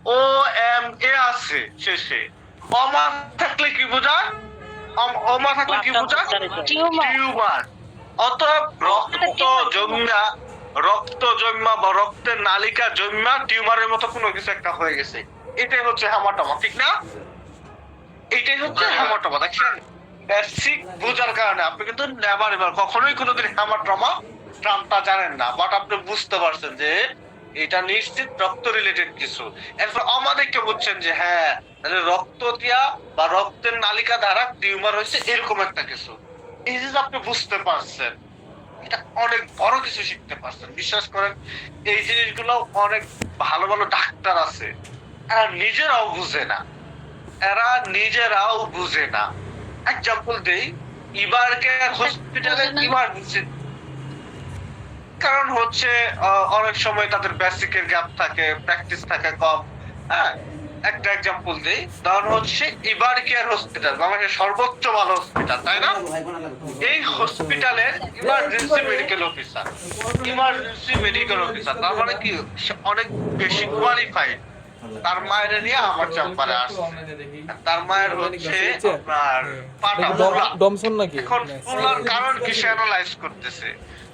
O M A আছে শেষে, অমা থাকলে কি বোঝায়? অমা থাকলে কি বোঝায়? টিউমার। অতএব রক্ত জন্মা বা রক্তের নালিকা জন্মা টিউমারের মতো কোনো কিছু একটা হয়ে গেছে, এটাই হচ্ছে হেমাটোমা, ঠিক না? এটাই হচ্ছে হেমাটোমা। দেখছেন, বেসিক বোঝার কারণে আপনি কিন্তু নেভার এভার কখনোই কোনোদিন হেমাটোমা ট্রামটা জানেন না, বাট আপনি বুঝতে পারছেন যে এটা নিশ্চিত রক্ত রিলেটেড কিছু। এরপর আমাদেরকে বুঝছেন যে হ্যাঁ, তাহলে রক্ত দিয়া বা রক্তের নালিকা দ্বারা টিউমার হয়েছে এরকম একটা কিছু। এই যে আপনি বুঝতে পারছেন, এটা অনেক বড় কিছু শিখতে পারছেন। বিশ্বাস করেন, এই জিনিসগুলো অনেক ভালো ভালো ডাক্তার আছে, এরা নিজেরাও বুঝে না, এরা নিজেরাও বুঝে না। এক্সাম্পল দেই, ইবার কেয়ার হসপিটালে ইমার্জেন্সি, কারণ হচ্ছে অনেক সময় তাদের বেসিকের গ্যাপ থাকে, প্র্যাকটিস থাকে কম। হ্যাঁ, একটা এক্সাম্পল দেই, ধরুন হচ্ছে ইবার কেয়ার হসপিটাল বাংলাদেশের সর্বোচ্চ ভালো হসপিটাল, তাই না? এই হসপিটালের ইমার্জেন্সি মেডিকেল অফিসার তার মানে কি, সে অনেক বেশি কোয়ালিফাইড। তার মায়ের নিয়ে আমার চেম্বারে আসছে, তার মায়ের হচ্ছে আপনার পাটা ফোলা। ডমসন নাকি? এখন ফোলার কারণ কি সে অ্যানালাইজ করতেছে,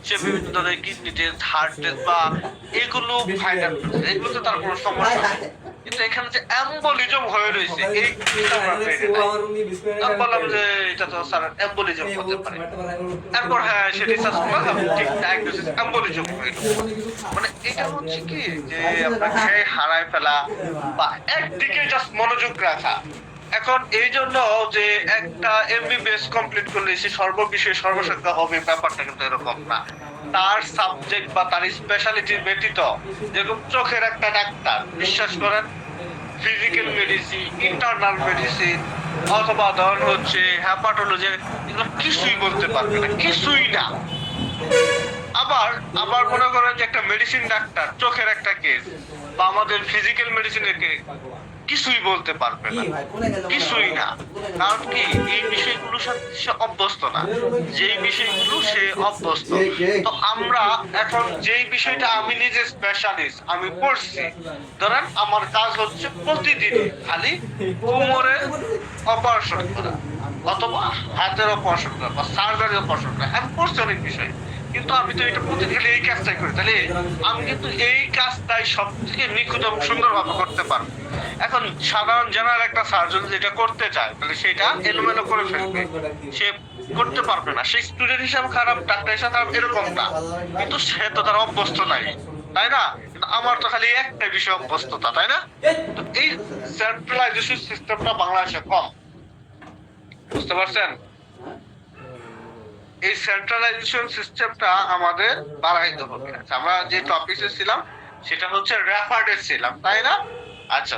সে বিভিন্ন ধরনের কিডনি টেস্ট, হার্ট টেস্ট বা এগুলো ফাইন্ড আউট করতেছে, এগুলোতে তার কোনো সমস্যা নেই। কিন্তু এখানে যে এম্বোলিজম হয়ে রয়েছে এই জিনিসটা আমরা পেরে নাই। আমি বললাম যে এটা তো স্যার এম্বোলিজম হতে পারে। তারপর হ্যাঁ সে রিসার্চ করলাম, ঠিক ডায়াগনোসিস এম্বোলিজম হইল। মানে এটা হচ্ছে কি যে আমরা খেয়ে হারায় ফেলা বা একদিকে জাস্ট মনোযোগ রাখা। এখন এই জন্য যে একটা এমবিবিএস কমপ্লিট করলে সে সর্ববিষয়ে সর্বশিক্ষা হবে, ব্যাপারটা কিন্তু এরকম না। তার সাবজেক্ট বা তার স্পেশালিটি ব্যতীত, যেরকম চোখের একটা ডাক্তার, বিশ্বাস করেন, ফিজিক্যাল মেডিসিন, ইন্টারনাল মেডিসিন অথবা ধরুন হচ্ছে হ্যাপাটোলজি, এগুলো কিছুই বলতে পারবে না, কিছুই না। আবার আবার মনে করেন যে একটা মেডিসিন ডাক্তার চোখের একটা কেস বা আমাদের ফিজিক্যাল মেডিসিনের কেস কিছুই বলতে পারবে না, কিছুই না। কারণ কি, এই বিষয়গুলোর সাথে সে অভ্যস্ত না, যেই বিষয়গুলো সে অভ্যস্ত। তো আমরা এখন যেই বিষয়টা আমি নিজে স্পেশালিস্ট, আমি পড়ছি, ধরেন আমার কাজ হচ্ছে প্রতিদিনই খালি কোমরের অপারেশন করা অথবা হাতের অপারেশন করা বা সার্জারি অপারেশন করা, আমি পড়ছি অনেক বিষয়, কিন্তু আমি তো এটা প্রতিদিন এই কাজটাই করি, তাহলে আমি কিন্তু এই কাজটাই সব থেকে নিখুঁত এবং সুন্দরভাবে করতে পারবো। এখন সাধারণ জেনারেল একটা সার্জন যেটা করতে চায়, তাহলে সেটা এলোমেলো করে ফেলবে, সে করতে পারবে না। সেই স্টুডেন্ট হিসাবে খারাপ, ডাক্তার হিসাবে খারাপ এরকম না, কিন্তু সে তো তার অভ্যস্ত নাই, তাই না? কিন্তু আমার তো খালি একটা বিষয় অভ্যস্ততা, তাই না? তো এই সেন্ট্রালাইজেশন সিস্টেমটা বাংলাদেশে কম, বুঝতে পারছেন? এই সেন্ট্রালাইজেশন সিস্টেমটা আমাদের বাড়াইতে হবে। আচ্ছা, আমরা যে টপিকে ছিলাম সেটা হচ্ছে রেফার্ডে ছিলাম, তাই না? আচ্ছা,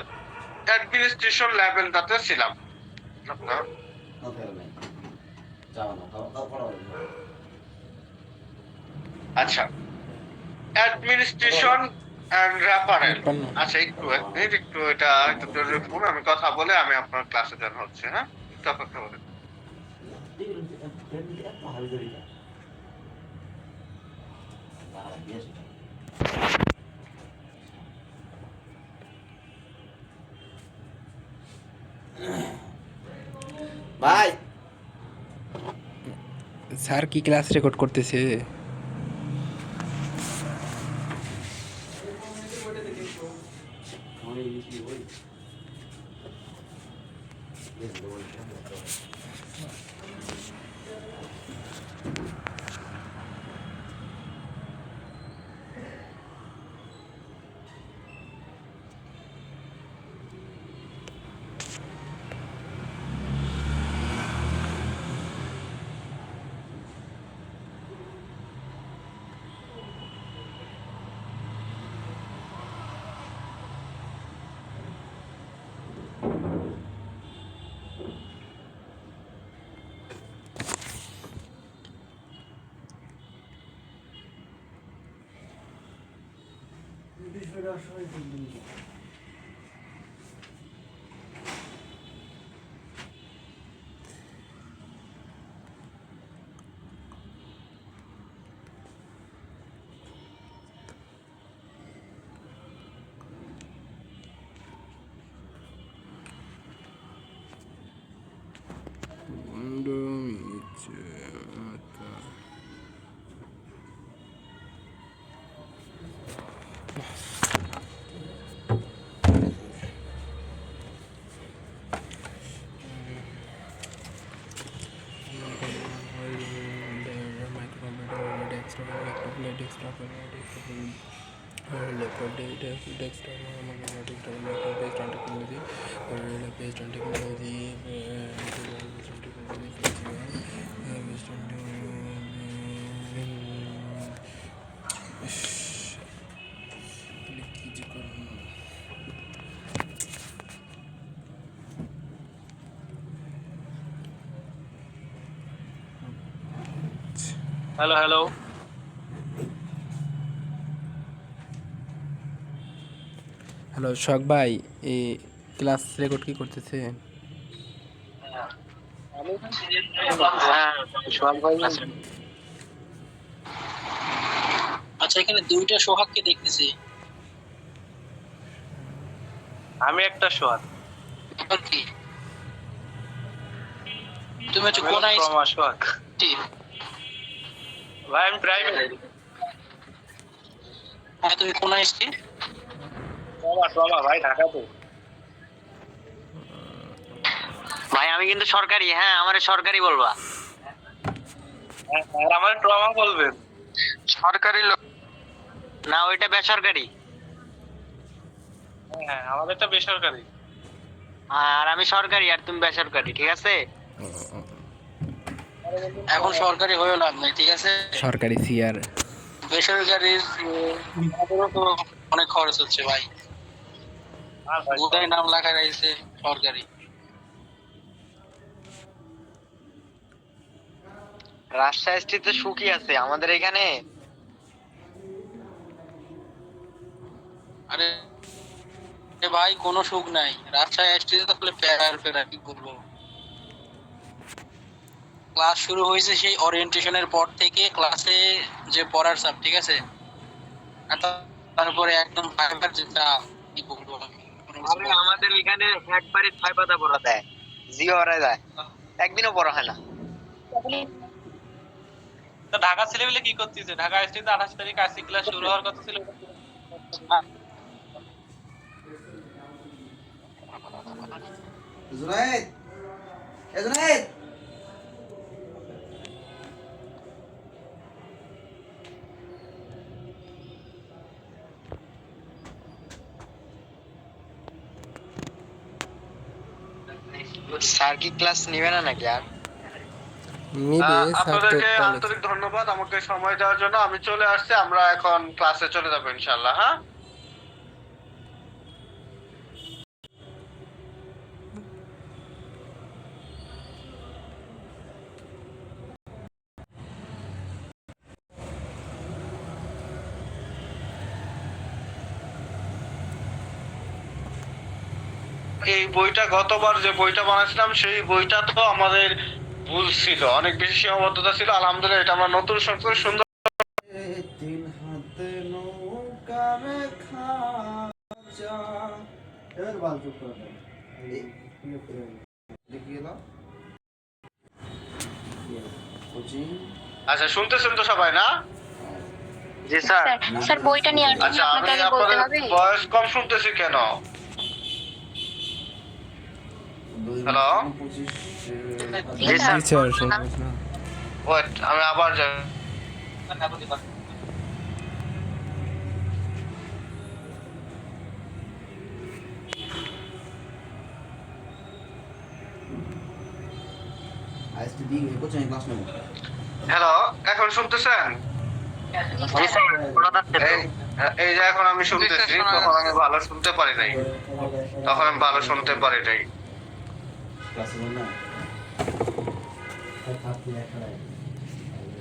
অ্যাডমিনিস্ট্রেশন লেভেলটাতে ছিলাম আপনার। আচ্ছা, অ্যাডমিনিস্ট্রেশন এন্ড রেফারেল। আচ্ছা, একটু এক মিনিট, একটু এটা একটু জরুরি ফোন, আমি কথা বলে আমি আপনার ক্লাসে জয়েন হচ্ছে। হ্যাঁ, একটু অপেক্ষা করুন। ভাই স্যার কি ক্লাস রেকর্ড করতেছে? কি যে করবো? Hello hello. হ্যালো শখ ভাই, এই ক্লাস রেকর্ড কি করতেছে? হ্যাঁ, সোহাগ ভাই আছে। আচ্ছা, এখানে দুইটা সোহাগকে দেখতেছি। আমি একটা সোহাগ। এখন কি তুমি হচ্ছে আমি কোন হলাম ট্রমা সোহাগ। ভাই আমি প্রাইমারি। হ্যাঁ, তুমি কোন আইসটি? ট্রমা ভাই, ঢাকাতে। ভাই আমি কিন্তু সরকারি, হ্যাঁ আমারে সরকারি বলবা। হ্যাঁ, আর আমার ট্রমা বলবেন। সরকারি লোক না, ওইটা বেসরকারি। হ্যাঁ, আমাদেরটা বেসরকারি। আর আমি সরকারি আর তুমি বেসরকারি, ঠিক আছে? এখন সরকারি হয়েও লাভ নেই, ঠিক আছে? সরকারি সিআর বেসরকারির আমাদেরও তো অনেক খরচ হচ্ছে ভাই। আর ভাই গোটাই নাম লেখা রয়েছে সরকারি। রাজশাহীতে সুখী আছে, আমাদের এখানে আরে এ ভাই কোনো সুখ নাই রাজশাহী এসটিতে, তাহলে প্যারার প্যারা কি করবো। ক্লাস শুরু হয়েছে সেই ওরিয়েন্টেশনের পর থেকে ক্লাসে যে পড়ার চাপ, ঠিক আছে? আর তারপরে একদম ফাইবার যেটা কি বলবো আমি, কোনো কিছু আরে আমাদের এখানে একবারে 6 পাতা পড়া দেয়, জিও হরায় যায়, একদিনও পড়া হয় না। তো ঢাকা ছেলেবেলে কি করতেছে? ঢাকা এসটিতে 28 তারিখ আইসি ক্লাস শুরু হওয়ার কথা ছিল। জুনায়েদ, এ জুনায়েদ, স্যার কি ক্লাস নেবে না নাকি আর? নিবে স্যার তো আপনাদেরকে বলেছে। আন্তরিক ধন্যবাদ আমাকে সময় দেওয়ার জন্য। আমি চলে আসছি, আমরা এখন ক্লাসে চলে যাবো ইনশাআল্লাহ। হ্যাঁ, এই বইটা গতবার যে বইটা বানাইছিলাম সেই বইটা তো আমাদের ভুল ছিল, অনেক বেশি সীমাবদ্ধতা ছিল। আলহামদুলিল্লাহ এটা আমরা নতুন সংস্করণ সুন্দর। তিন হাতে নৌকা মে খাচা। এবার বাল চুপ করে দাও। দেখিয়ে দাও। কোচিং। আচ্ছা, শুনতেছেন তো সবাই না? জি স্যার। স্যার বইটা নিয়ে আসবেন আচ্ছা, আমি আপনাকে আগে বলতে আপনাদের হবে। ভয়েস কম শুনতেছি কেন? হ্যালো? জি স্যার। জি স্যার, শুনতেছ না? ওয়েট, আমি আবার যাই। আইএসটি দি কোচিং ক্লাস নেব। হ্যালো, এখন শুনতেছেন? জি স্যার, শোনা যাচ্ছে তো। এই এই যে এখন আমি শুনতেছি, তখন আমি ভালো শুনতে পারি নাই। তখন আমি ভালো শুনতে পারি নাই। ক্লাস নেব না।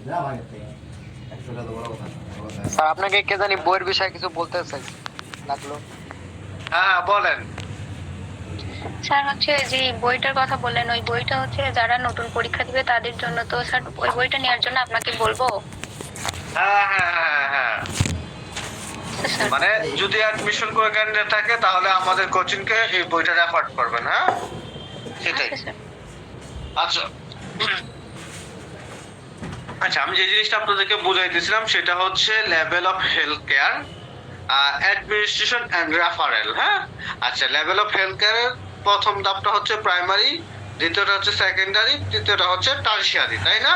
যা ভাই থেকে 100 টাকা বড় কথা। স্যার আপনাকে কে জানি বইয়ের বিষয়ে কিছু বলতে চাইছে লাগলো। হ্যাঁ হ্যাঁ, বলেন। স্যার হচ্ছে যে বইটার কথা বললেন, ওই বইটা হচ্ছে যারা নতুন পরীক্ষা দিবে তাদের জন্য, তো স্যার ওই বইটা নেওয়ার জন্য আপনাকে বলবো। হ্যাঁ হ্যাঁ হ্যাঁ হ্যাঁ, স্যার মানে যদি অ্যাডমিশন করে ক্যান্ডিডেট থাকে তাহলে আমাদের কোচিং কে এই বইটা রেফার করবেন। হ্যাঁ, সেটাই। আচ্ছা স্যার। আচ্ছা আচ্ছা, আমি যে জিনিসটা আপনাদেরকে বুঝাইতেছিলাম সেটা হচ্ছে level of health care, administration and referral. হ্যাঁ, আচ্ছা, লেভেল অফ হেলথ কেয়ারের প্রথম ধাপটা হচ্ছে প্রাইমারি, দ্বিতীয়টা হচ্ছে সেকেন্ডারি, তৃতীয়টা হচ্ছে টারশিয়ারি, তাই না?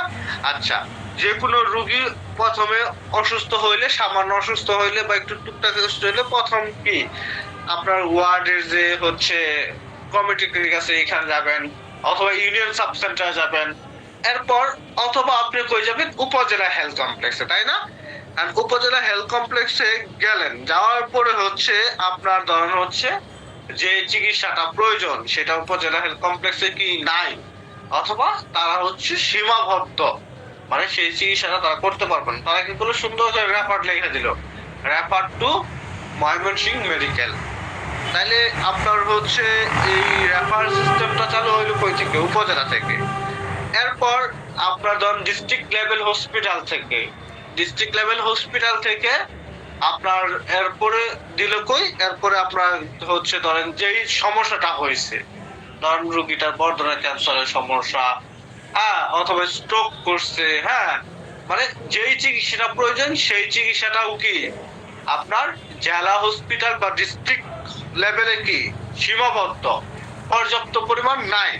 আচ্ছা, যে কোনো রোগী প্রথমে অসুস্থ হইলে, সামান্য অসুস্থ হইলে বা একটু টুকটাক অসুস্থ হইলে প্রথম কি আপনার ওয়ার্ডের যে হচ্ছে কমিটি ক্লিনিক আছে এখানে যাবেন, অথবা ইউনিয়ন সাব সেন্টারে যাবেন, এরপর অথবা আপনি কই যাবেন উপজেলা হেলথ কমপ্লেক্সে, তাই না? আর উপজেলা হেলথ কমপ্লেক্সে গেলেন, যাওয়ার পরে হচ্ছে আপনার ধরেন হচ্ছে যে চিকিৎসাটা প্রয়োজন সেটা উপজেলা হেলথ কমপ্লেক্সে কি নাই, অথবা তারা হচ্ছে সীমাবদ্ধ, মানে সেই চিকিৎসাটা তারা করতে পারবেন, তারা কি করলো সুন্দর করে রেফার লিখে দিল, রেফার টু ময়মনসিংহ মেডিকেল। তাহলে আপনার হচ্ছে এই রেফার সিস্টেমটা চালু হইলো কই থেকে? উপজেলা থেকে। এরপর আপনার ধরেন ডিস্ট্রিক্ট লেভেল হসপিটাল থেকে, ডিস্ট্রিক্ট লেভেল হসপিটাল থেকে আপনার এরপরে দিল কই? এরপরে আপনার হচ্ছে ধরেন যেই সমস্যাটা হয়েছে, ধরেন রোগীটার বড় ধরনের ক্যান্সারের সমস্যা, হ্যাঁ, অথবা স্ট্রোক করছে, হ্যাঁ, মানে যেই চিকিৎসাটা প্রয়োজন সেই চিকিৎসাটাও কি আপনার জেলা হসপিটাল বা ডিস্ট্রিক্ট লেভেলে কি সীমাবদ্ধ, পর্যাপ্ত পরিমাণ নাই।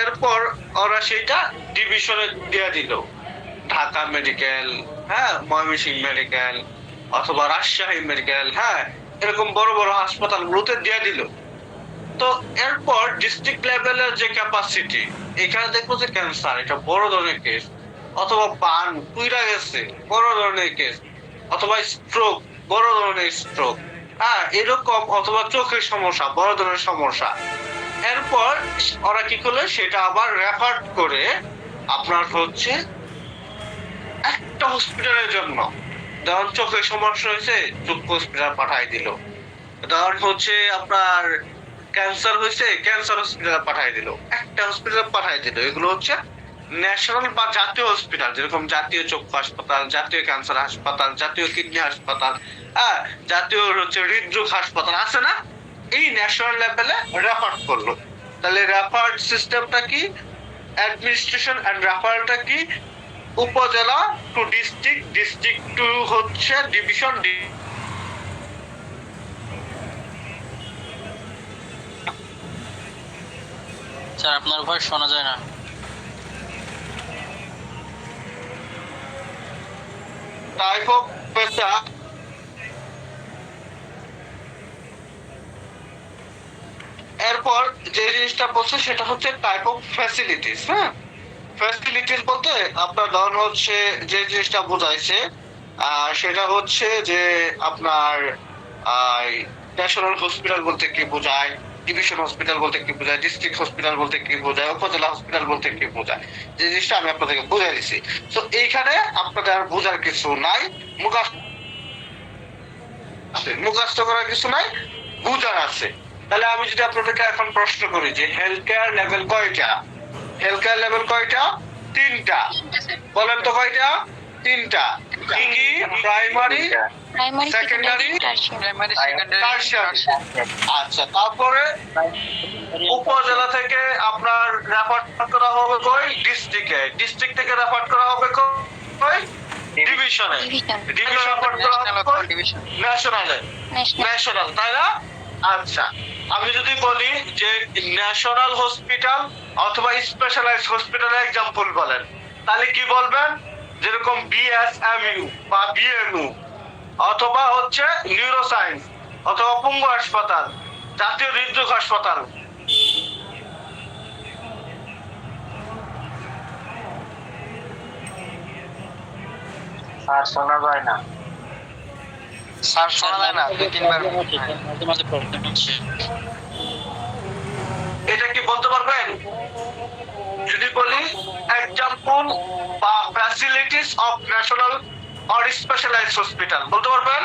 এরপর ওরা সেটা ডিভিশনে দিয়ে দিল, ঢাকা মেডিকেল, হ্যাঁ, ময়মনসিংহ মেডিকেল, অথবা রাজশাহী মেডিকেল, হ্যাঁ, এরকম বড় বড় হাসপাতালগুলোতে দিয়ে দিল। তো এরপর ডিস্ট্রিক্ট লেভেলের যে ক্যাপাসিটি, এখানে দেখবো যে ক্যান্সার এটা বড় ধরনের কেস, অথবা বান পুইরা গেছে বড় ধরনের কেস, অথবা স্ট্রোক বড় ধরনের স্ট্রোক, হ্যাঁ, এরকম, অথবা চোখের সমস্যা বড় ধরনের সমস্যা। এরপর ওরা কি করলো সেটা আবার রেফার করে আপনার হচ্ছে একটা হসপিটালের জন্য, ধরুন চোখের সমস্যা হয়েছে চক্ষু হসপিটাল পাঠাই দিল, ধরুন হচ্ছে আপনার ক্যান্সার হয়েছে ক্যান্সার হসপিটাল পাঠাই দিল, একটা হসপিটাল পাঠাই দিল। এগুলো হচ্ছে ন্যাশনাল বা জাতীয় হসপিটাল, যেরকম জাতীয় চক্ষু হাসপাতাল, জাতীয় ক্যান্সার হাসপাতাল, জাতীয় কিডনি হাসপাতাল, হ্যাঁ, জাতীয় হচ্ছে হৃদরোগ হাসপাতাল আছে না, এই ন্যাশনাল লেভেলে রেফার করলো। তাহলে রেফার সিস্টেমটা কি? অ্যাডমিনিস্ট্রেশন এন্ড রেফারটা কি? উপজেলা টু ডিস্ট্রিক্ট, ডিস্ট্রিক্ট টু হচ্ছে ডিভিশন, স্যার আপনার ভয়েস শোনা যায় না। টাইপ অফ পেশা, এরপর যে জিনিসটা বলছে সেটা হচ্ছে টাইপ অফ ফ্যাসিলিটিস। হ্যাঁ, ফ্যাসিলিটিস বলতে আপনার ধরুন হচ্ছে যে জিনিসটা বোঝাইছে সেটা হচ্ছে যে আপনার ন্যাশনাল হসপিটাল বলতে কি বোঝায়, ডিভিশন হসপিটাল বলতে কি বোঝায়, ডিস্ট্রিক্ট হসপিটাল বলতে কি বোঝায়, উপজেলা হসপিটাল বলতে কি বোঝায়, যে জিনিসটা আমি আপনাদেরকে বুঝাই দিচ্ছি। তো এইখানে আপনাদের আর বোঝার কিছু নাই, মুখস্থ করার কিছু নাই, বুঝার আছে। তাহলে আমি যদি আপনাদেরকে এখন প্রশ্ন করি যে হেলথ কেয়ার লেভেল কয়টা? হেলথ কেয়ার লেভেল কয়টা? 3টা। বলেন তো কয়টা? 3টা। কি কি? Primary, primary, secondary, tertiary. আচ্ছা, তারপরে উপজেলা থেকে আপনার রেফার করা হবে কই? ডিস্ট্রিক্টে, ডিস্ট্রিক্ট থেকে রেফার করা হবে কই? ডিভিশনে, ডিভিশন রেফার করা হবে কই? ন্যাশনালে, ন্যাশনাল, তাই না? আচ্ছা, আমি যদি বলি যে ন্যাশনাল হসপিটাল অথবা স্পেশালাইজড হসপিটালের एग्जांपल বলেন, তাহলে কি বলবেন? যেরকম বিএসএমইউ বা বিএমইউ, অথবা হচ্ছে নিউরোসায়েন্স, অথবা পঙ্গু হাসপাতাল, জাতীয় হৃদরোগ হাসপাতাল। আর শোনা যায় না, স্যার শোনা যায় না, 2-3 বার মাঝে মাঝে প্রবলেম হচ্ছে। এটা কি বলতে পারবেন? যদি বলি एग्जांपल বা facilities of national or specialised hospital, বলতে পারবেন?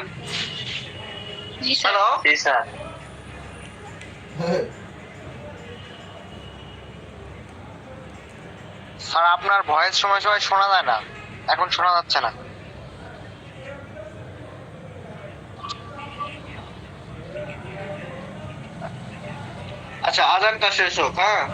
জি স্যার। হ্যালো, জি স্যার। স্যার আপনার ভয়েস সময় সময় শোনা যায় না, এখন শোনা যাচ্ছে না। আচ্ছা, আজানটা শেষ হোক। হ্যাঁ,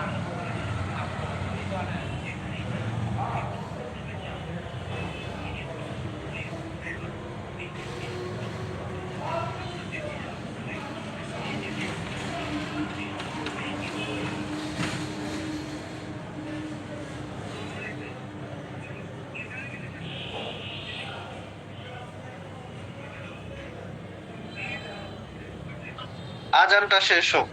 আজানটা শেষ হোক।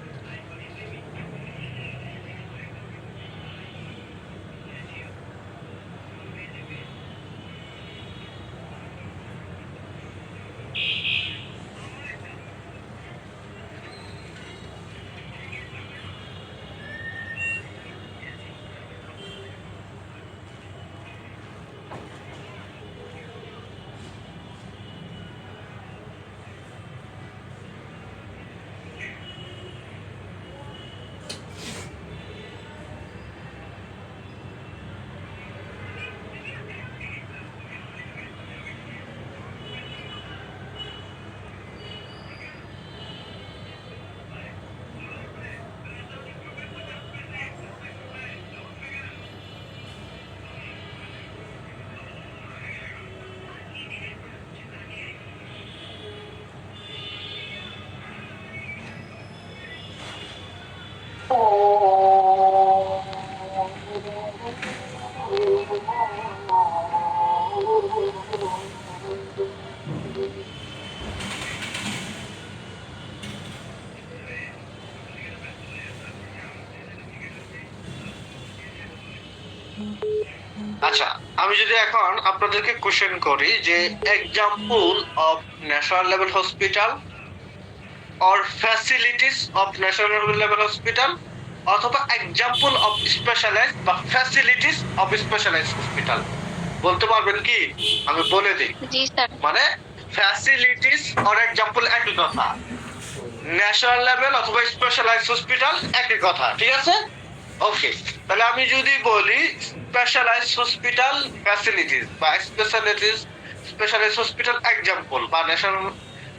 আচ্ছা, আমি যদি এখন আপনাদেরকে কোশ্চেন করি যে example of national level hospital or facilities of national level hospital, অথবা এক্সাম্পল অফ স্পেশালাইজ বা ফ্যাসিলিটিস অফ স্পেশালাইজ হসপিটাল, বলতে পারবেন কি? আমি বলে দিই। জি স্যার। মানে ফ্যাসিলিটিস অর এক্সাম্পল একই কথা, ন্যাশনাল লেভেল অথবা স্পেশালাইজ হসপিটাল একই কথা, ঠিক আছে? ওকে, তাহলে আমি যদি বলি স্পেশালাইজ হসপিটাল ফ্যাসিলিটিস বা স্পেশালাইজ হসপিটাল এক্সাম্পল বা ন্যাশনাল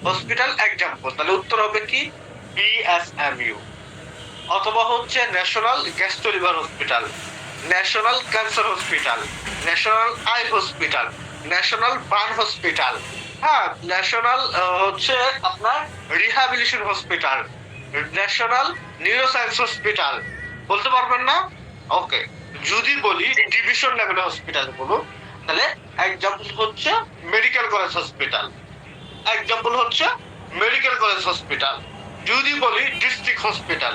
হসপিটাল এক্সাম্পল, তাহলে উত্তর হবে কি? বিএসএমইউ। অথবা হচ্ছে national gastro liver hospital, national cancer hospital, national eye hospital, national burn hospital, হ্যাঁ, ন্যাশনাল হচ্ছে আপনার rehabilitation hospital, national neuroscience hospital, বলতে পারবেন না? ওকে, যদি বলি ডিভিশন লেভেল হসপিটাল বলুন, তাহলে এক্সাম্পল হচ্ছে মেডিকেল কলেজ হসপিটাল, এক্সাম্পল হচ্ছে মেডিকেল কলেজ হসপিটাল। যদি বলি ডিস্ট্রিক্ট হসপিটাল,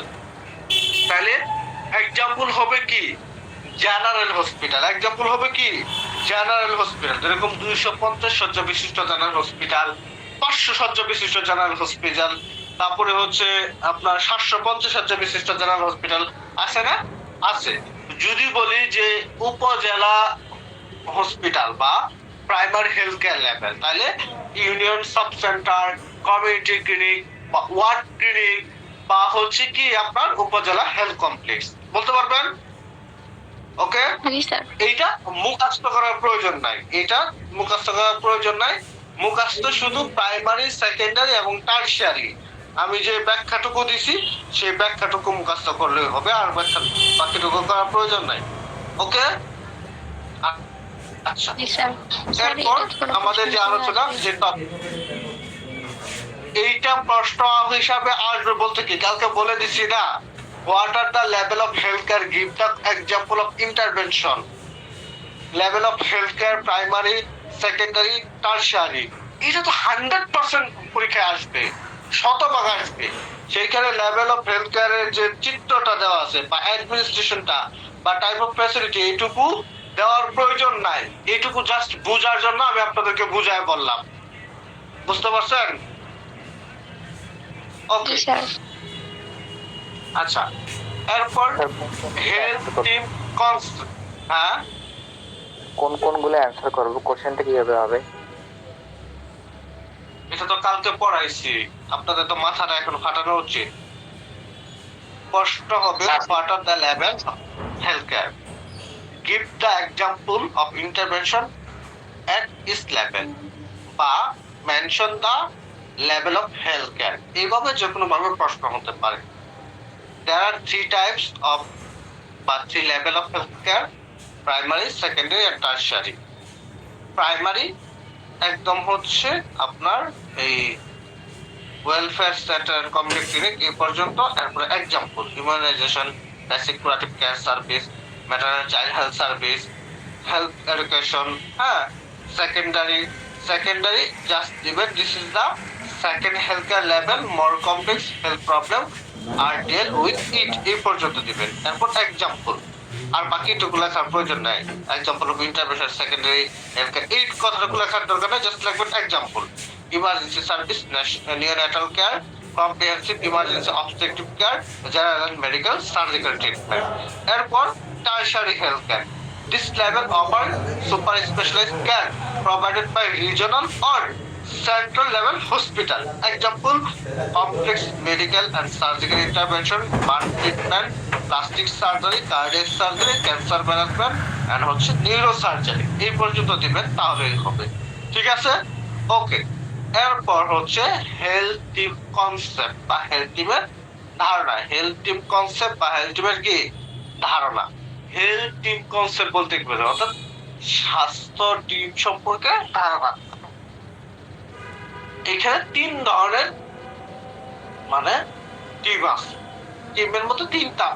তাহলে এক্সাম্পল হবে কি? General hospital. এক্সাম্পল হবে কি? General hospital. যেরকম 250 শয্যা বিশিষ্ট জেনারেল হসপিটাল, 500 শয্যা বিশিষ্ট জেনারেল হসপিটাল, তারপরে হচ্ছে আপনার 750 শয্যা বিশিষ্ট জেনারেল হসপিটাল আছে না? আছে। যদি বলি যে উপজেলা হসপিটাল বা প্রাইমারি হেলথ কেয়ার লেভেল, তাহলে union sub centre, community clinic বা ওয়ার্ড ক্লিনিক বা হচ্ছে কি আপনার উপজেলা হেলথ কমপ্লেক্স, বলতে পারবেন? ওকে, জি স্যার। এইটা মুখস্থ করার প্রয়োজন নাই, এটা মুখস্থ করার প্রয়োজন নাই। মুখস্থ শুধু প্রাইমারি, সেকেন্ডারি এবং টারশিয়ারি। আমি যে ব্যাখ্যাটুকু দিছি সেই ব্যাখ্যাটুকু মুখস্থ করলেই হবে, আর ব্যাখ্যা বাকিটুকু করার প্রয়োজন নাই। ওকে, আচ্ছা, জি স্যার। এরপর আমাদের যে আলোচনা, যে এইটা প্রশ্ন হিসাবে আসবে বলতে কি কালকে বলে দিছি না, what are the level of healthcare, give the example of intervention, level of healthcare primary, secondary, tertiary, এটা তো 100% পরীক্ষায় আসবে, শতভাগ আসবে। সেইখানে লেভেল অফ হেলথকেয়ার এর যে চিত্রটা দেওয়া আছে বা অ্যাডমিনিস্ট্রেশনটা বা টাইপ অফ ফ্যাসিলিটি, এইটুকু দেওয়ার প্রয়োজন নাই। এইটুকু জাস্ট বোঝার জন্য আমি আপনাদেরকে বুঝায় বললাম, বুঝতে পারছেন? ওকে, আচ্ছা, এরপর হেলথ টিম কনস্ট, হ্যাঁ, কোন কোনগুলো অ্যানসার করব, কোশ্চেনটা কিভাবে হবে? এটা তো কালকে পড়াইছি, আপনাদের তো মাথাটা এখন ফাটানো উচিত। প্রশ্ন হবে what are the level of health care, give the example of intervention at is level, বা mention the level of health care. এইভাবে যে কোনো ভাবে প্রশ্ন হতে পারে। There are 3 types of বা 3 level of healthcare: primary, secondary and tertiary. Primary একদম হচ্ছে আপনার এই ওয়েলফেয়ার সেন্টার, কমিউনিটি ক্লিনিক এই পর্যন্ত। এরপরে example immunisation, basic curative care service, maternal child health service, health education, হ্যাঁ। সেকেন্ডারি জাস্ট দিবেন this is the second health care level more complex health problem are deal with it এই পর্যন্ত দিবেন। তারপর example, আর বাকিটুকু লেখার প্রয়োজন নাই। Example of intervention secondary health care এই কথাটুকু লেখার দরকার নেই, জাস্ট লিখবেন example emergency service, neonatal care, comprehensive emergency obstructive care, general and medical surgical treatment. এরপর tertiary health care, this level offer super specialized care provided by regional or central level hospital. Example, complex medical and surgical intervention, burn treatment, plastic surgery, cardiac surgery, cancer management and হচ্ছে neurosurgery। এই পর্যন্ত দিবেন তাহলেই হবে, ঠিক আছে? ওকে, এরপর হচ্ছে হেলথ টিম কনসেপ্ট বা হেলথ টিমের ধারণা। হেলথ টিম কনসেপ্ট বা হেলথ টিমের কি ধারণা? হেলথ টিম কনসেপ্ট বলতে কি বোঝায়, অর্থাৎ স্বাস্থ্য টিম সম্পর্কে ধারণা। এখানে 3 ধরনের মানে টিম আছে। টিমের মধ্যে 3টা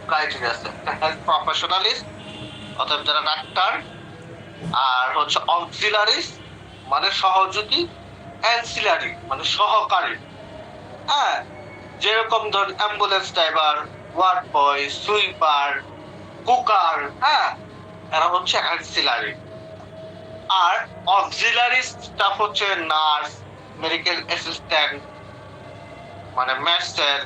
ক্রাইটেরিয়া আছে। হেলথ প্রফেশনালিস্ট অর্থাৎ যারা ডাক্তার, আর হচ্ছে অক্সিলারিস্ট মানে সহযোগী, অ্যান্সিলারি মানে সহকারী। হ্যাঁ, যেরকম ধর ambulance driver, ward boy, sweeper, cooker, হ্যাঁ, এরা হচ্ছে অ্যান্সিলারি। আর অক্সিলারি স্টাফ হচ্ছে নার্স, মেডিকেল অ্যাসিস্ট্যান্ট মানে master,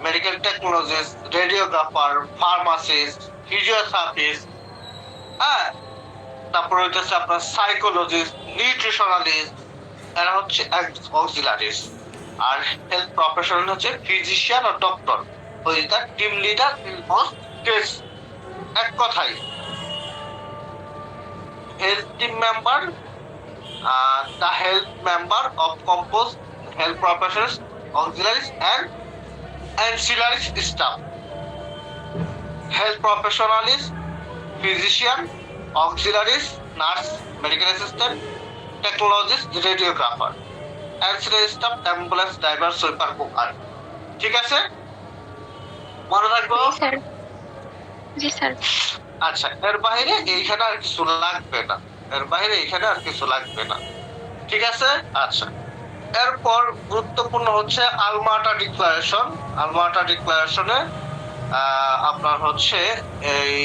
medical technologist, radiographer, pharmacist, physiotherapist, হ্যাঁ, তারপর হচ্ছে আপনার সাইকোলজিস্ট, নিউট্রিশনালিস্ট, এরা হচ্ছে অক্সিলারিস্ট। আর হেলথ প্রফেশনাল হচ্ছে ফিজিশিয়ান ও ডক্টর, ওই তার team leader in most case. এক কথায় health team member, the health member of composed health professionals, auxiliaries and ancillary staff. Health professionals, physician, auxiliaries, nurse, medical assistant, technologist, radiographer, ancillary staff, ambulance driver, sweeper, cooker. ঠিক আছে, মনে রাখবো? Sir, জি sir. আচ্ছা, এর বাইরে এইখানে আর কিছু লাগবে না, এর বাইরে এইখানে আর কিছু লাগবে না, ঠিক আছে? আচ্ছা, এরপর গুরুত্বপূর্ণ হচ্ছে আলমাটা ডিক্লারেশন। আলমাটা ডিক্লারেশনে আপনার হচ্ছে এই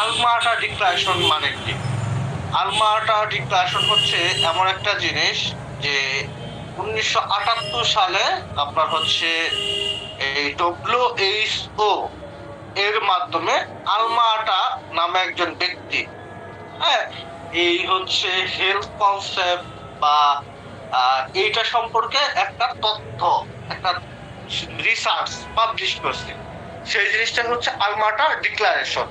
আলমাটা ডিক্লারেশন মানে কি? আলমাটা ডিক্লারেশন হচ্ছে এমন একটা জিনিস যে 1978 সালে আপনার হচ্ছে এই WHO এর মাধ্যমে আলমাটা নামে একজন ব্যক্তি, হ্যাঁ, এই হচ্ছে হেলথ কনসেপ্ট বা এইটা সম্পর্কে একটা তথ্য, একটা রিসার্চ পাবলিশ করছে। সেই জিনিসটা হচ্ছে আলমাটা ডিক্লারেশন।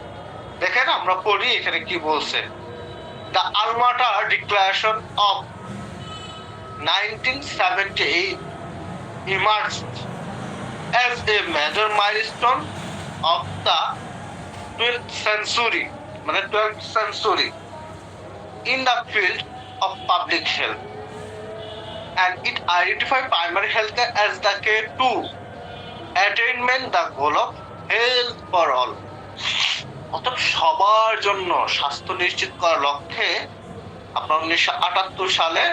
দেখেন আমরা পড়ি এখানে কি বলছে। The Alma Ata declaration of 1978 emerged as a major milestone of the 12th century, মানে 12th century in the field of public health, and it identified primary health care as the key to attainment the goal of health for all. অর্থাৎ সবার জন্য স্বাস্থ্য নিশ্চিত করার লক্ষ্যে আপনার 1978 সালে,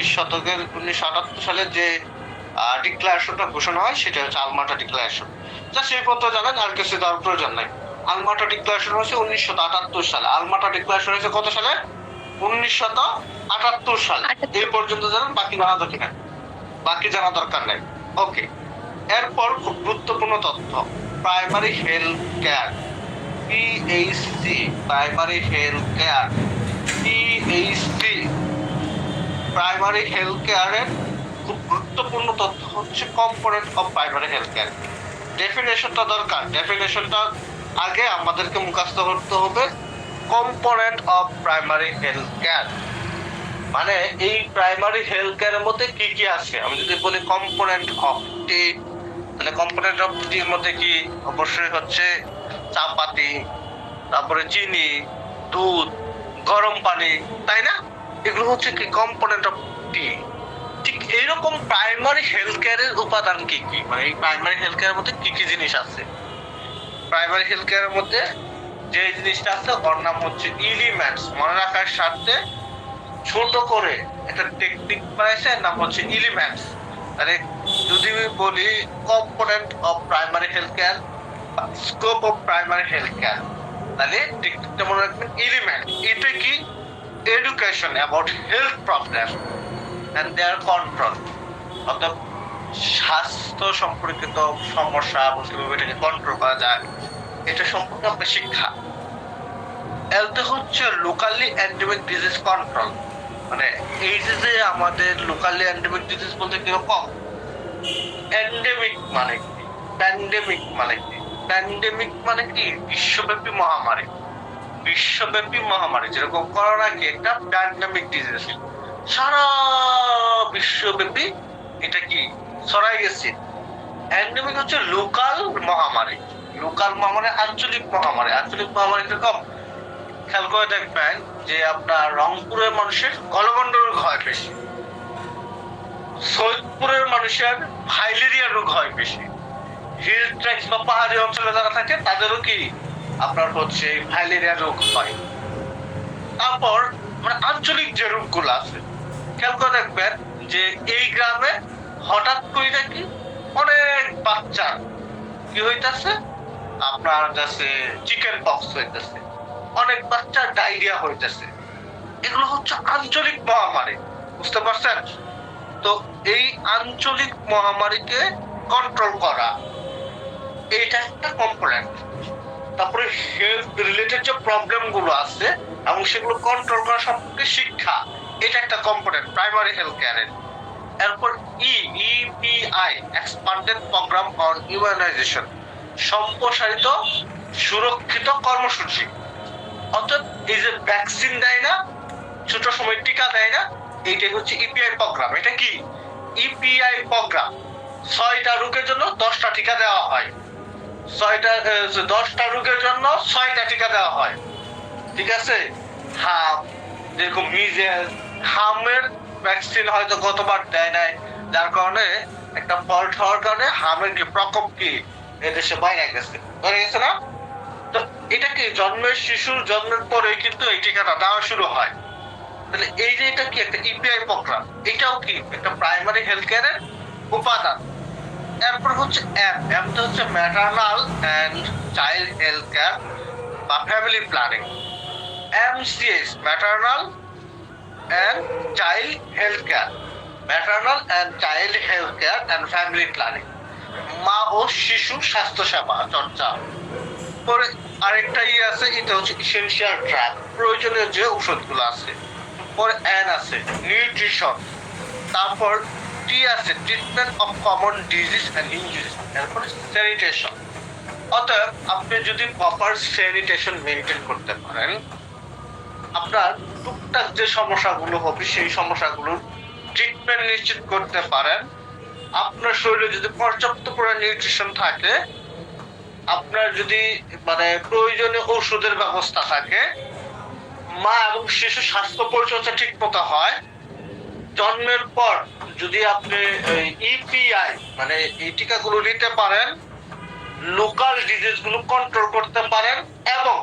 1978 সালে যে ডিক্লারেশনটা ঘোষণা হয় সেটা হচ্ছে আলমাটা ডিক্লারেশন। যা সেই পত্র জানেন, আর কিছু দেওয়ার প্রয়োজন নাই। আলমাটা ডিক্লারেশন হচ্ছে 1978 সালে। আলমাটা ডিক্লারেশন হয়েছে কত সালে? 1978 সালে। এই পর্যন্ত জানেন, বাকি জানা দরকার নেই, বাকি জানা দরকার নেই। ওকে, এরপর খুব গুরুত্বপূর্ণ তথ্য, primary health care, PHC, primary health care, PHC, primary health কেয়ারের খুব গুরুত্বপূর্ণ তথ্য হচ্ছে component of primary health care. ডেফিনেশনটা দরকার, ডেফিনেশনটা আগে আমাদেরকে মুখস্থ করতে হবে। Component of primary health care মানে এই প্রাইমারি হেলথ কেয়ারের মধ্যে কি কি আছে। আমি যদি বলি কম্পোনেন্ট অফ টি, তাহলে কম্পোনেন্ট অফ টির মধ্যে কি? অবশ্যই হচ্ছে চাপাতি, তারপরে চিনি, দুধ, গরম পানি, তাই না? এগুলো হচ্ছে কি কম্পোনেন্ট অফ টি। ঠিক এইরকম প্রাইমারি হেলথ কেয়ারের উপাদান কি কি, মানে এই প্রাইমারি হেলথ কেয়ারের মধ্যে কি কি জিনিস আছে? প্রাইমারি হেলথ কেয়ারের মধ্যে যে জিনিসটা আছে ওর নাম হচ্ছে এলিমেন্টস। মনে রাখার সাথে ছোট করে একটা টেকনিক বানাইছে, নাম হচ্ছে এলিমেন্টস। মানে যদি আমি বলি component of primary health care, scope of primary health care, তাহলে টেকনিকটা মনে রাখবেন এলিমেন্ট। এটা কি? Education about health problem and their control, অর্থাৎ স্বাস্থ্য সম্পর্কিত সমস্যা এবং কিভাবে এটাকে কন্ট্রোল করা যায় এটা সম্পর্কে আপনার শিক্ষা। এলতে হচ্ছে লোকালি এন্ডেমিক ডিজিজ কন্ট্রোল। মানে এই যে আমাদের লোকালি এন্ডেমিক ডিজিজ বলতে কিরকম, এন্ডেমিক মানে কি, প্যান্ডেমিক মানে কি? প্যান্ডেমিক মানে কি? বিশ্বব্যাপী মহামারী। বিশ্বব্যাপী মহামারী যেরকম করোনা কি একটা প্যান্ডেমিক ডিজিজ, সারা বিশ্বব্যাপী এটা কি ছড়াই গেছে। এন্ডেমিক হচ্ছে লোকাল মহামারী। লোকাল মহামারী আঞ্চলিক মহামারী। আঞ্চলিক মহামারী কিরকম? খেয়াল করে দেখবেন যে আপনার রংপুরের মানুষের গলগন্ড রোগ হয় বেশি, সৈয়দপুরের মানুষের ফাইলেরিয়া রোগ হয় বেশি, হিল ট্র্যাক্স বা পাহাড়ি অঞ্চলে যারা থাকে তাদেরও কি আপনার হচ্ছে ফাইলেরিয়া রোগ হয়। তারপর মানে আঞ্চলিক যে রোগগুলো আছে খেয়াল করে দেখবেন যে এই গ্রামে হঠাৎ করে নাকি অনেক বাচ্চা কি হইতাছে, আপনার কাছে চিকেন পক্স হইতেছে, অনেক বাচ্চা ডায়রিয়া হইতেছে। এগুলো হচ্ছে আঞ্চলিক মহামারী, বুঝতে পারছেন? তো এই আঞ্চলিক মহামারীকে কন্ট্রোল করা এইটা একটা কম্পোনেন্ট। তারপরে হেলথ রিলেটেড যে প্রবলেম গুলো আছে এবং সেগুলো কন্ট্রোল করা সম্পর্কে শিক্ষা, এটা একটা কম্পোনেন্ট প্রাইমারি হেলথ কেয়ারের। এরপর EPI expanded programme on immunisation, সম্প্রসারিত সুরক্ষিত কর্মসূচি। অর্থাৎ এই যে ভ্যাকসিন দেয় না, ছোট সময় টিকা দেয় না, এইটাই হচ্ছে ইপিআই প্রোগ্রাম। এটা কি? ইপিআই প্রোগ্রাম 6টা রোগের জন্য 10টা টিকা দেওয়া হয়। 10টা রোগের জন্য 6টা টিকা দেওয়া হয়, ঠিক আছে? হাম যেরকম মিজেলস, হামের ভ্যাকসিন হয়তো গতবার দেয় নাই, যার কারণে একটা ফল্ট হওয়ার কারণে হামের কি প্রকোপ কি এদেশে বাইরে গেছে, ধরে গেছে না? তো এটা কি জন্মের শিশুর জন্মের পরে কিন্তু এই টিকাটা দেওয়া শুরু হয়। তাহলে এই যে এটা কি একটা ইপিআই প্রোগ্রাম, এটাও কি একটা প্রাইমারি হেলথ কেয়ারের উপাদান। এরপর হচ্ছে এমটা হচ্ছে maternal and child health care বা family planning. MCS maternal and child health care, maternal and child health care and family planning, মা ও শিশু স্বাস্থ্য সেবা চর্চা। পরে আরেকটা আছে, এটা হচ্ছে ইসেনশিয়াল ড্রাগ, প্রয়োজনীয় যে ঔষধগুলো আছে। পরে এন আছে নিউট্রিশন। তারপর টি আছে treatment of common disease and injuries. এরপর স্যানিটেশন, অতএব আপনি যদি প্রপার স্যানিটেশন মেনটেন করতে পারেন, আপনার টুকটাক যে সমস্যাগুলো হবে সেই সমস্যাগুলোর ট্রিটমেন্ট নিশ্চিত করতে পারেন, আপনার শরীরে যদি পর্যাপ্ত পরিমাণে নিউট্রিশন থাকে, আপনার যদি মানে প্রয়োজনীয় ওষুধের ব্যবস্থা থাকে, মা এবং শিশু স্বাস্থ্য পরিচর্যা ঠিক মতো হয়, জন্মের পর যদি আপনি ইপিআই মানে এই টিকাগুলো নিতে পারেন, লোকাল ডিজিজ গুলো কন্ট্রোল করতে পারেন এবং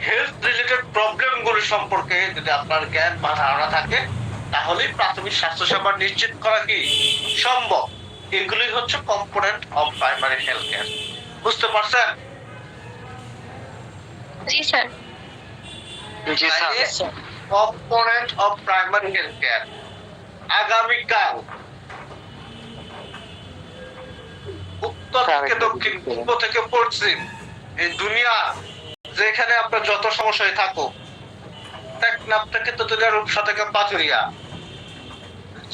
হেলথ রিলেটেড প্রবলেম গুলো সম্পর্কে যদি আপনার জ্ঞান বা ধারণা থাকে, তাহলে প্রাথমিক স্বাস্থ্য সেবা নিশ্চিত করা কি সম্ভব। এগুলোই হচ্ছে component of primary health care, বুঝতে পারছেন? জি sir. Component of primary health care. আগামীকাল উত্তর থেকে দক্ষিণ, পূর্ব থেকে পশ্চিম, এই দুনিয়া যেখানে আপনার যত সমস্যায় থাকুক, টেকনাফ থেকে তেতুলিয়া, রূপসা থেকে পাথুরিয়া,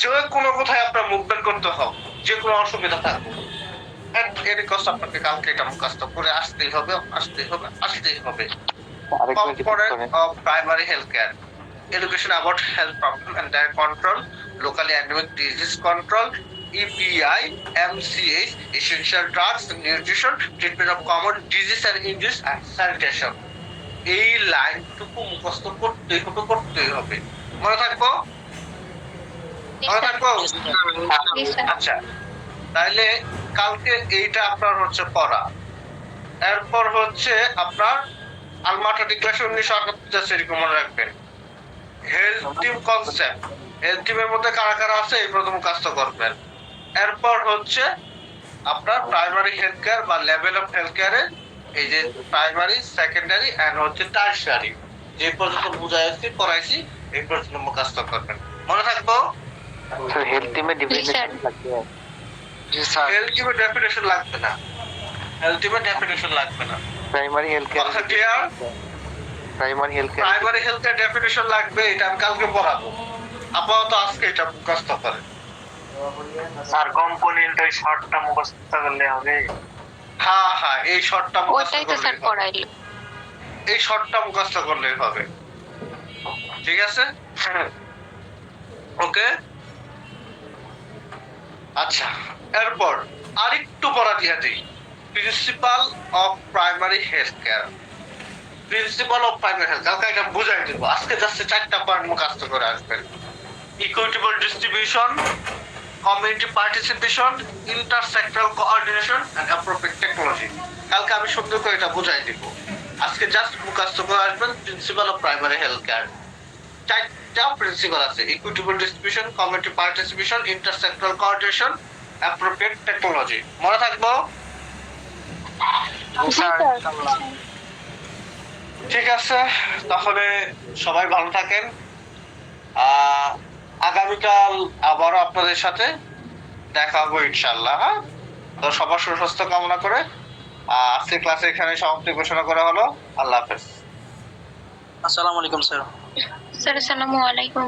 যে কোনো কোথায় আপনার মুভমেন্ট করতে হবে, যে কোনো অসুবিধা থাকুক, আপনাকে কালকে এটা মুখস্থ করে আসতেই হবে, আসতেই হবে, আসতেই হবে। Component of primary health care: education about health problem and their control, locally endemic disease control, EPI, MCH, essential drugs, nutrition, treatment of common disease and injuries, and sanitation. এই লাইনটুকু মুখস্থ করতেই হবে। মনে থাকবো? মনে থাকবো? আচ্ছা, তাহলে কালকে এইটা আপনার হচ্ছে পড়া। এরপর হচ্ছে আপনার আলমাটা ডিক্লারেশন 1978 সেরকম মনে রাখবেন। হেলথ টিম কনসেপ্ট, হেলথ টিমের মধ্যে কারা কারা আছে এই প্রথম কাজটা করবেন। এরপর হচ্ছে আপনার প্রাইমারি হেলথ কেয়ার বা লেভেল অফ হেলথ কেয়ারে এই যে প্রাইমারি, সেকেন্ডারি এন্ড হচ্ছে টারশিয়ারি, যে পর্যন্ত বুঝাইছি পড়াইছি এই পর্যন্ত কাজটা করবেন। মনে থাকবো? স্যার হেলথ টিমে ডিফিনেশন লাগবে। জি স্যার। হেলথ টিমের ডেফিনেশন লাগবে না, হেলথ টিমের ডেফিনেশন লাগবে না। প্রাইমারি হেলথ কেয়ার, কথা clear? Primary health care, primary health care definition লাগবে, এটা আমি কালকে পড়াবো। আপাতত আজকে এটা মুখস্থ করেন। স্যার কম্পোনেন্ট ওই শর্টটা মুখস্থ করলে হবে। হ্যাঁ হ্যাঁ, এই শর্টটা মুখস্থ ওইটাই তো স্যার করলেই হবে। পড়াইলো। এই শর্টটা মুখস্থ করলেই হবে, ঠিক আছে? ওকে, আচ্ছা। এরপর আরেকটু পড়া দিয়ে দিই, principal of primary health care. Principal of primary health, কালকে এটা বুঝাই দেব। আজকে জাস্ট 4টা পয়েন্ট মুখস্থ করে আসবেন। Equitable distribution, community participation, intersectoral coordination and appropriate technology. কালকে আমি সুন্দর করে এটা বুঝাই দিব। আজকে জাস্ট মুখস্থ করে আসবেন principle of primary health care. 4টা প্রিন্সিপাল আছে, equitable distribution, community participation, intersectoral coordination, appropriate technology. মনে থাকবো? ঠিক আছে, তাহলে সবাই ভালো থাকেন। আগামীকাল আবারও আপনাদের সাথে দেখা হবে ইনশাআল্লাহ। হ্যাঁ, তো সবার সুস্বাস্থ্য কামনা করে আজকে ক্লাসে এখানে সমাপ্তি ঘোষণা করা হলো। আল্লাহ হাফেজ। আসসালামু আলাইকুম স্যার। স্যার আসসালামু আলাইকুম।